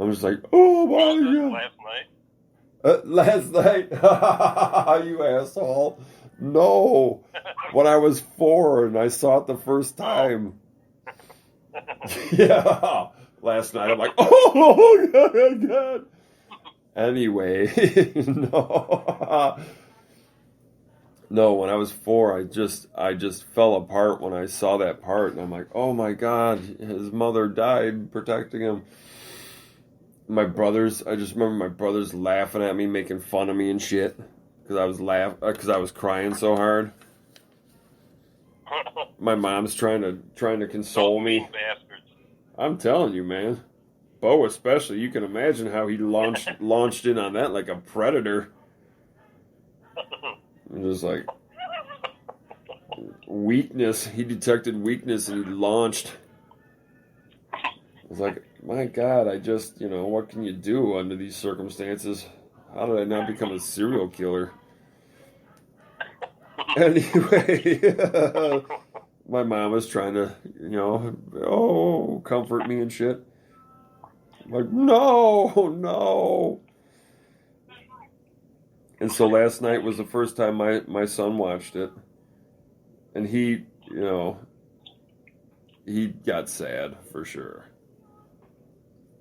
I'm just like, oh Was my it god. last night? Last night, you asshole. No, when I was 4 and I saw it the first Oh. time. Yeah, last night I'm like, oh god, god. Anyway, no, no. When I was 4, I just fell apart when I saw that part, and I'm like, oh my god, his mother died protecting him. I just remember my brothers laughing at me, making fun of me and shit because I was crying so hard. My mom's trying to Those console me. mean bastards. I'm telling you, man. Bo especially, you can imagine how he launched in on that like a predator. And just like weakness, he detected weakness and he launched. It's like, my God, what can you do under these circumstances? How did I not become a serial killer? Anyway, my mom was trying to, comfort me and shit. I'm like, no, no. And so last night was the first time my son watched it. And he got sad for sure.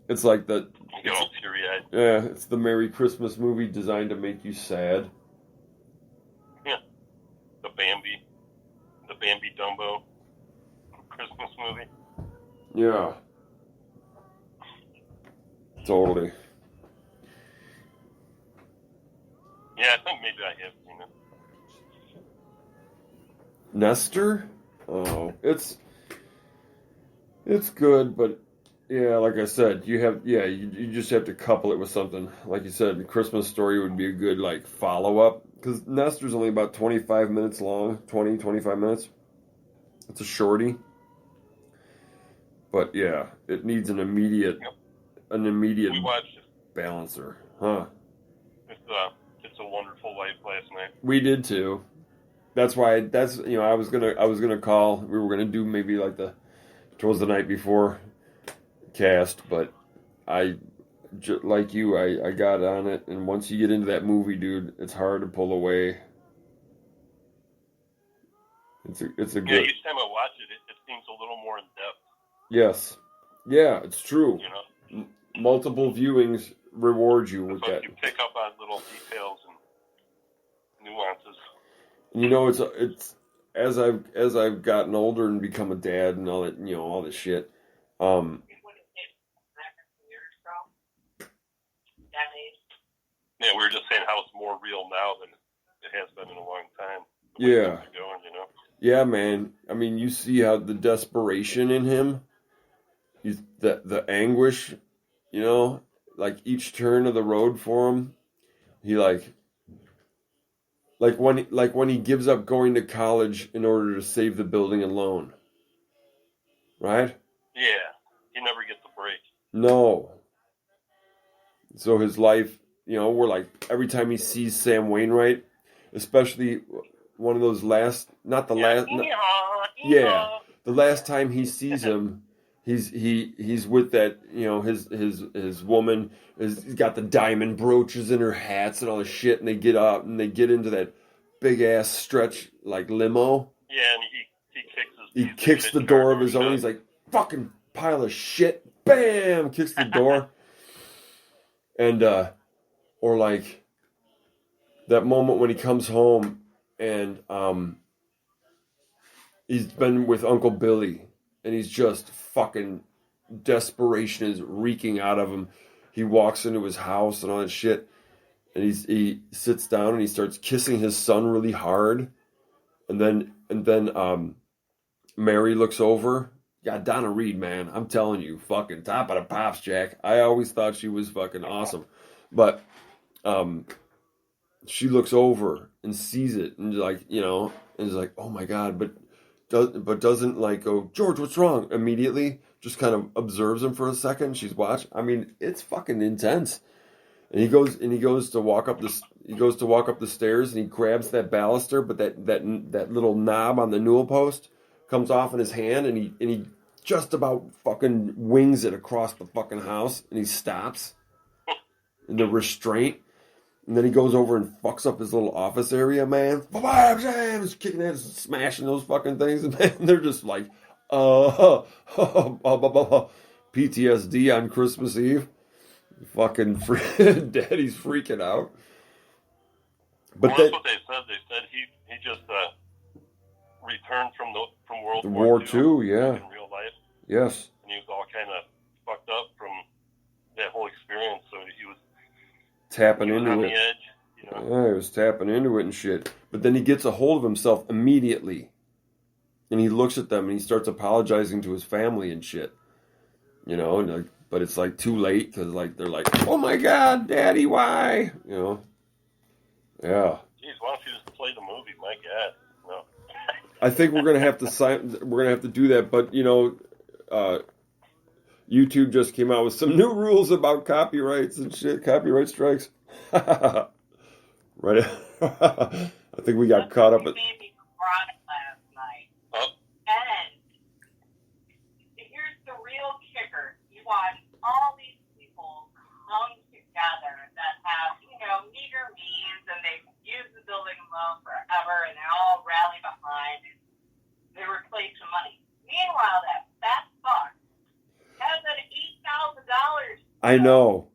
It's like You get all teary-eyed. yeah, it's the Merry Christmas movie designed to make you sad. Yeah. The Bambi Dumbo Christmas movie. Yeah, totally. Yeah, I think maybe I have seen it. Nestor? Oh, it's good, but yeah, like I said, you just have to couple it with something. Like you said, Christmas Story would be a good like follow up because Nestor's only about 25 minutes long, 25 minutes. It's a shorty. But yeah, it needs an immediate Yep. an immediate We watched balancer. Huh. It's a Wonderful Life last night. We did too. That's why I was gonna call. We were gonna do maybe like towards the night before cast, but I like you, I got on it, and once you get into that movie, dude, it's hard to pull away. It's a Yeah, good each time I watch it, it seems a little more in depth. yes, yeah, it's true. You know, Multiple viewings reward you with it's that. like you pick up on little details and nuances. It's as I've gotten older and become a dad and all that, all this shit. Um, Yeah, we were just saying how it's more real now than it has been in a long time. The way yeah, things are going, you know. yeah, man. I mean, you see how the desperation in him, the anguish, like each turn of the road for him. He like when he gives up going to college in order to save the building and loan, right? Yeah, he never gets a break. No. So his life, we're like every time he sees Sam Wainwright, especially one of those not the last, yeah, the last time he sees him, he's with that, his woman he's got the diamond brooches in her hats and all the shit, and they get up and they get into that big ass stretch like limo. Yeah, and He kicks the door of his own. He's like, fucking pile of shit. Bam! Kicks the door. And, or like that moment when he comes home and, he's been with Uncle Billy and he's just fucking desperation is reeking out of him. He walks into his house and all that shit. And he sits down and he starts kissing his son really hard. And then Mary looks over. Yeah, Donna Reed, man. I'm telling you, fucking top of the pops, Jack. I always thought she was fucking awesome. But she looks over and sees it and like, and is like, oh my God, but doesn't like go, George, what's wrong? Immediately, just kind of observes him for a second. She's watching. I mean, it's fucking intense. And he goes to walk up the stairs and he grabs that baluster, but that little knob on the newel post comes off in his hand and he just about fucking wings it across the fucking house, and he stops. And the restraint. And then he goes over and fucks up his little office area, man. He's kicking ass, smashing those fucking things. And man, they're just like, PTSD on Christmas Eve. Fucking daddy's freaking out. But that's what they said. They said he just returned from World War II, yeah. In real life. Yes. And he was all kind of fucked up from that whole experience. So he was tapping into on it. The edge, you know? Yeah, he was tapping into it and shit. But then he gets a hold of himself immediately. And he looks at them and he starts apologizing to his family and shit. You know, and but it's like too late because like they're like, oh my God, Daddy, why? You know. Yeah. Jeez, why don't you just play the movie? My God. No. I think we're gonna have to do that, but you know, YouTube just came out with some new rules about copyrights and shit, copyright strikes. Right. I think we got caught up at. Last night. Oh. And here's the real kicker: you watch all these people come together that have, meager means, and they've used the building loan forever, and they all rally behind it. They replace the money. Meanwhile, that fat fuck has an $8,000. I know.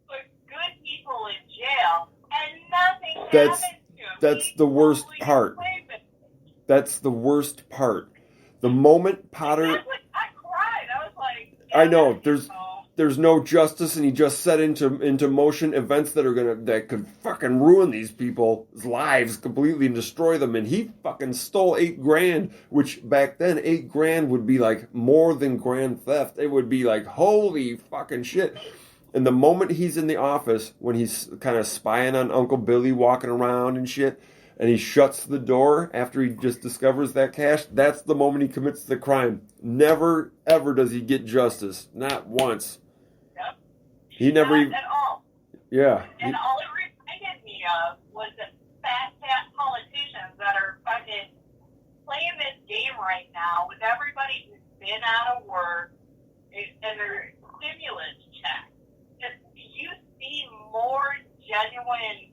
Put good people in jail, and nothing That's happens to him. that's the worst part. That's the worst part. The moment Potter. I cried. I was like, I know there's no justice, and he just set into motion events that could fucking ruin these people's lives completely and destroy them. And he fucking stole $8,000, which back then $8,000 would be like more than grand theft. It would be like holy fucking shit. And the moment he's in the office, when he's kind of spying on Uncle Billy walking around and shit, and he shuts the door after he just discovers that cash, that's the moment he commits the crime. Never, ever does he get justice. Not once. Yep. He never even... Not at all. Yeah. And all it reminded me of was the fat politicians that are fucking playing this game right now with everybody who's been out of work and their stimulus check. Do you see more genuine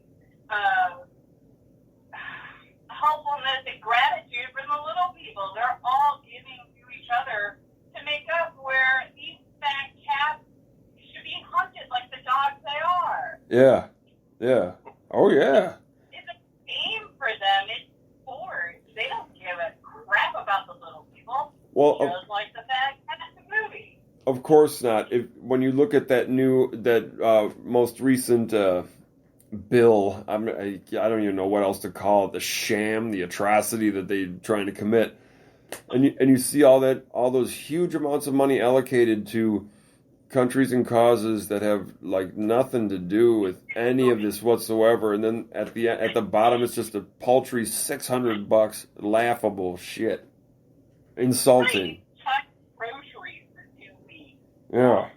helpfulness and gratitude from the little people? They're all giving to each other to make up where these fat cats should be hunted like the dogs they are. Yeah. Yeah. Oh, yeah. It's a game for them. It's sports. They don't give a crap about the little people. Well, just like the fat cats movie. Of course not. When you look at that most recent bill, I don't even know what else to call it, the sham, the atrocity that they're trying to commit, and you see all those huge amounts of money allocated to countries and causes that have like nothing to do with any of this whatsoever, and then at the bottom it's just a paltry $600, laughable shit, insulting. Groceries for 2 weeks. Yeah. Oh,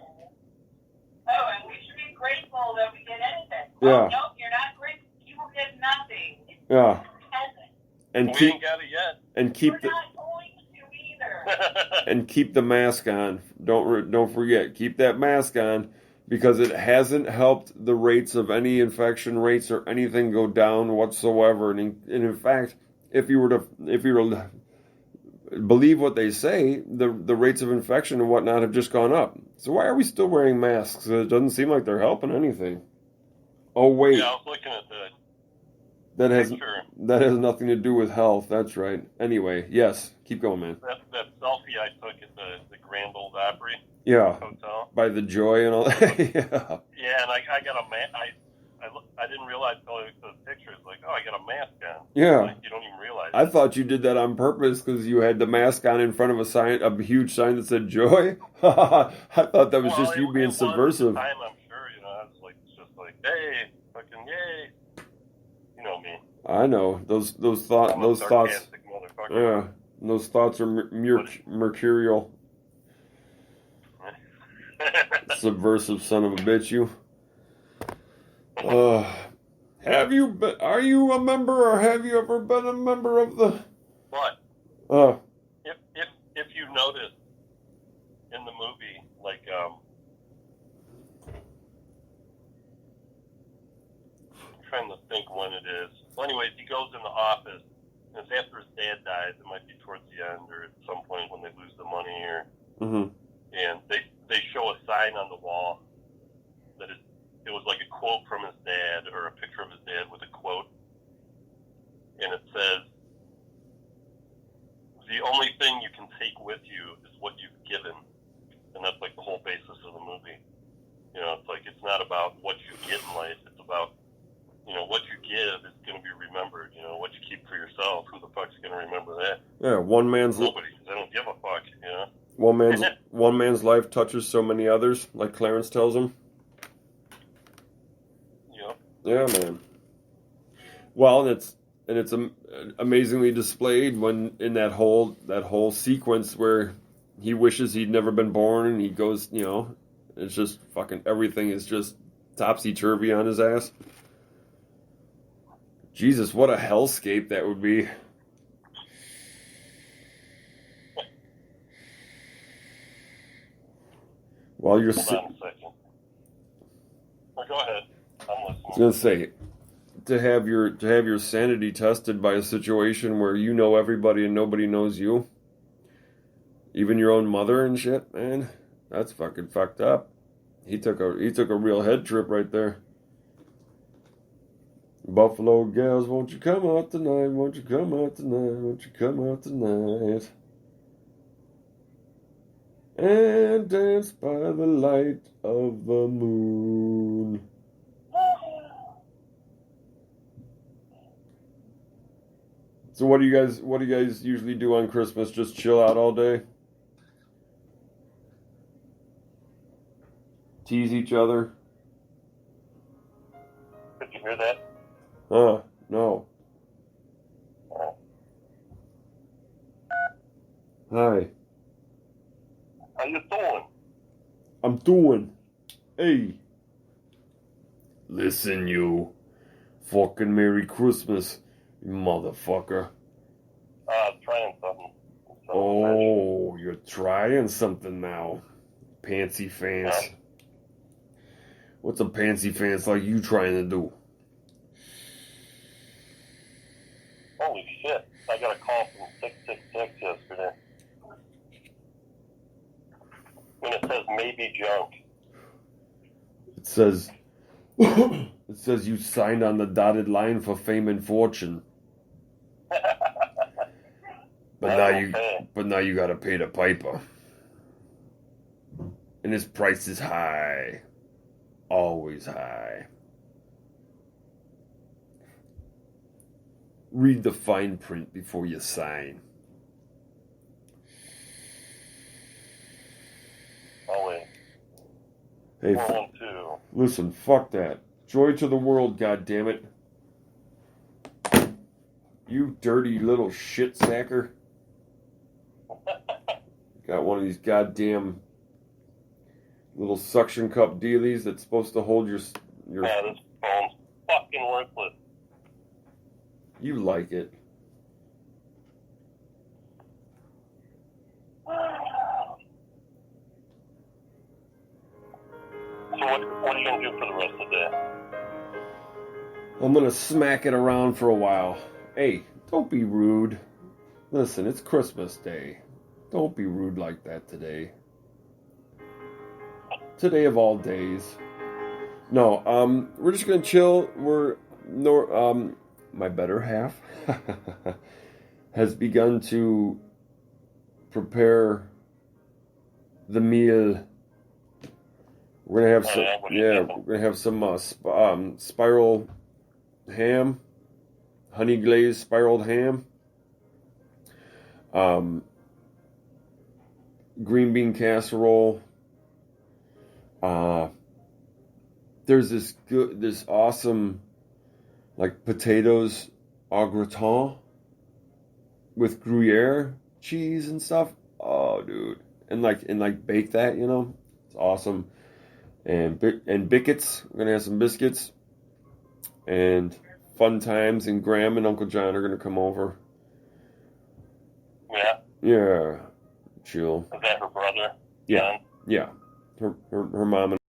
and we should be grateful that we get anything. Yeah. Oh, no, you're not grateful. You will get nothing. It's Yeah. peasant. And We keep ain't got it yet. and keep We're the not going to either. and keep the mask on. Don't forget, keep that mask on, because it hasn't helped the rates of any infection rates or anything go down whatsoever. And in fact, if you were to believe what they say, the rates of infection and whatnot have just gone up. So why are we still wearing masks? It doesn't seem like they're helping anything. Oh wait, Yeah, I was looking at the picture. that has nothing to do with health. That's right. Anyway, yes, keep going, man. That selfie I took at the Grand Ole Opry Yeah, Hotel. by the joy and all that. Yeah. Yeah, and I got a mask. I didn't realize until I looked at the pictures, like, oh, I got a mask on. Yeah. Like, you don't even realize. I thought you did that on purpose because you had the mask on in front of a huge sign that said joy. I thought that was just you being subversive. At the time, I'm sure, I was like, it's just like, hey, fucking yay. You know me. I know those thoughts. Motherfucker. Yeah, those thoughts are mercurial. Subversive son of a bitch, you. Are you a member, or have you ever been a member of the? But Uh. if you notice, like, I'm trying to think when it is. Well, anyways, he goes in the office, and it's after his dad dies. It might be towards the end or at some point when they lose the money, or and they show a sign on the wall that it was like a quote from his dad, or a picture of his dad with a quote, and it says, "The only thing you can take with you is what you've given," and that's like the whole basis of the movie. You know, it's like it's not about what you get in life; it's about, you know, what you give is going to be remembered. You know, what you keep for yourself, who the fuck's going to remember that? Yeah, one man's Nobody. They don't give a fuck. You know. one man's life touches so many others, like Clarence tells him. Yep. Yeah, man. Well, and it's amazingly displayed when in that whole sequence where he wishes he'd never been born, and he goes, you know, it's just fucking everything is just topsy-turvy on his ass. Jesus, what a hellscape that would be. While you're Hold on a second. Well, go ahead. I'm listening. I was gonna say, to have your sanity tested by a situation where you know everybody and nobody knows you, even your own mother and shit, man, that's fucking fucked up. He took a real head trip right there. Buffalo gals, won't you come out tonight? Won't you come out tonight? Won't you come out tonight? And dance by the light of the moon. So what do you guys usually do on Christmas? Just chill out all day? Tease each other? Did you hear that? No. Oh. Hi. How you doing? I'm doing. Hey. Listen, you. Fucking Merry Christmas, you motherfucker. I'm trying something. Oh, you're trying something now. Pantsy fans. Yeah. What's a pantsy fans like you trying to do? Holy shit. I got a call from 666 yesterday. And it says maybe junk. It says you signed on the dotted line for fame and fortune. But now you gotta pay the piper. And his price is high. Always high. Read the fine print before you sign. Oh, wait. Hey, 412. listen, fuck that. Joy to the world, goddammit. You dirty little shit sacker. Got one of these goddamn little suction cup dealies that's supposed to hold your... Yeah, this phone's fucking worthless. You like it. So what are you going to do for the rest of the day? I'm gonna smack it around for a while. Hey, don't be rude. Listen, it's Christmas Day. Don't be rude like that today. Today of all days. No, we're just gonna chill. My better half has begun to prepare the meal. We're gonna have we're gonna have some spiral ham, honey glazed spiraled ham, green bean casserole. There's this awesome, like, potatoes au gratin with Gruyere cheese and stuff. Oh, dude, and bake that, you know, it's awesome. And biscuits. We're gonna have some biscuits. And fun times, and Graham and Uncle John are going to come over. Yeah? Yeah. Chill. Is that her brother? Yeah. John? Yeah. her mom and